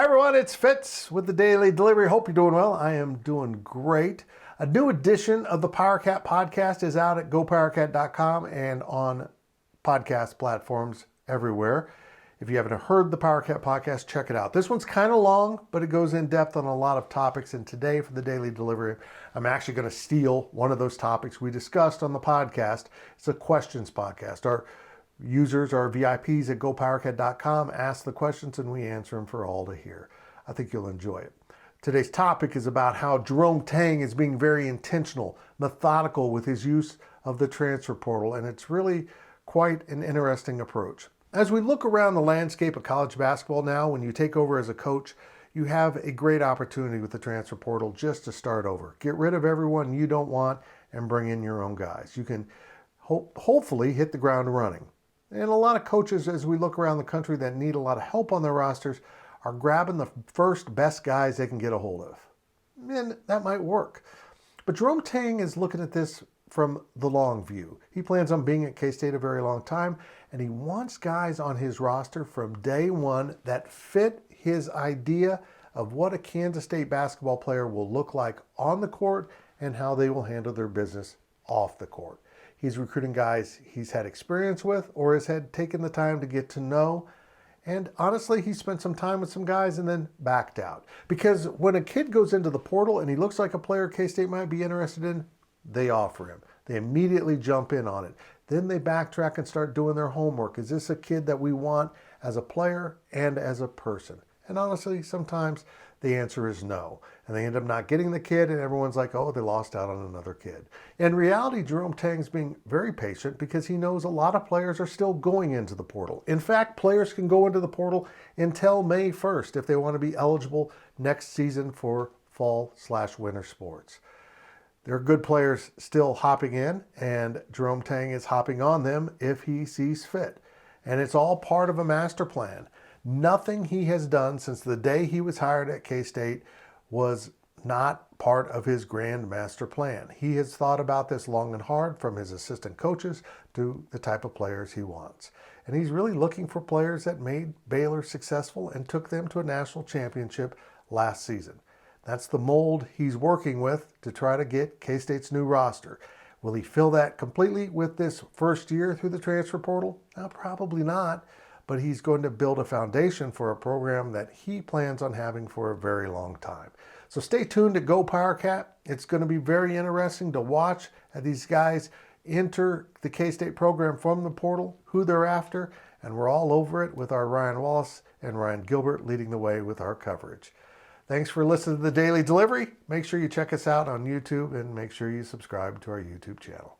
everyone, it's Fitz with the Daily Delivery. Hope you're doing well. I am doing great. A new edition of the PowerCat podcast is out at GoPowercat.com and on podcast platforms everywhere. If you haven't heard the PowerCat podcast, check it out. This one's kind of long, but it goes in depth on a lot of topics. And today for the Daily Delivery, I'm actually going to steal one of those topics we discussed on the podcast. It's a questions podcast. Our users, our VIPs at GoPowercat.com ask the questions and we answer them for all to hear. I think you'll enjoy it. Today's topic is about how Jerome Tang is being very intentional, methodical with his use of the transfer portal, and it's really quite an interesting approach. As we look around the landscape of college basketball now, when you take over as a coach, you have a great opportunity with the transfer portal just to start over. Get rid of everyone you don't want and bring in your own guys. You can hopefully hit the ground running. And a lot of coaches, as we look around the country that need a lot of help on their rosters, are grabbing the first best guys they can get a hold of. And that might work. But Jerome Tang is looking at this from the long view. He plans on being at K-State a very long time, and he wants guys on his roster from day one that fit his idea of what a Kansas State basketball player will look like on the court and how they will handle their business off the court. He's recruiting guys he's had experience with or has had taken the time to get to know. And honestly, he spent some time with some guys and then backed out. Because when a kid goes into the portal and he looks like a player K-State might be interested in, they offer him. They immediately jump in on it. Then they backtrack and start doing their homework. Is this a kid that we want as a player and as a person? And honestly, sometimes the answer is no. And they end up not getting the kid, and everyone's like, oh, they lost out on another kid. In reality, Jerome Tang's being very patient because he knows a lot of players are still going into the portal. In fact, players can go into the portal until May 1st if they want to be eligible next season for fall/winter sports. There are good players still hopping in, and Jerome Tang is hopping on them if he sees fit. And it's all part of a master plan. Nothing he has done since the day he was hired at K-State was not part of his grand master plan. He has thought about this long and hard, from his assistant coaches to the type of players he wants. And he's really looking for players that made Baylor successful and took them to a national championship last season. That's the mold he's working with to try to get K-State's new roster. Will he fill that completely with this first year through the transfer portal? No, probably not. But he's going to build a foundation for a program that he plans on having for a very long time. So stay tuned to GoPowercat. It's going to be very interesting to watch as these guys enter the K-State program from the portal, who they're after, and we're all over it with our Ryan Wallace and Ryan Gilbert leading the way with our coverage. Thanks for listening to the Daily Delivery. Make sure you check us out on YouTube and make sure you subscribe to our YouTube channel.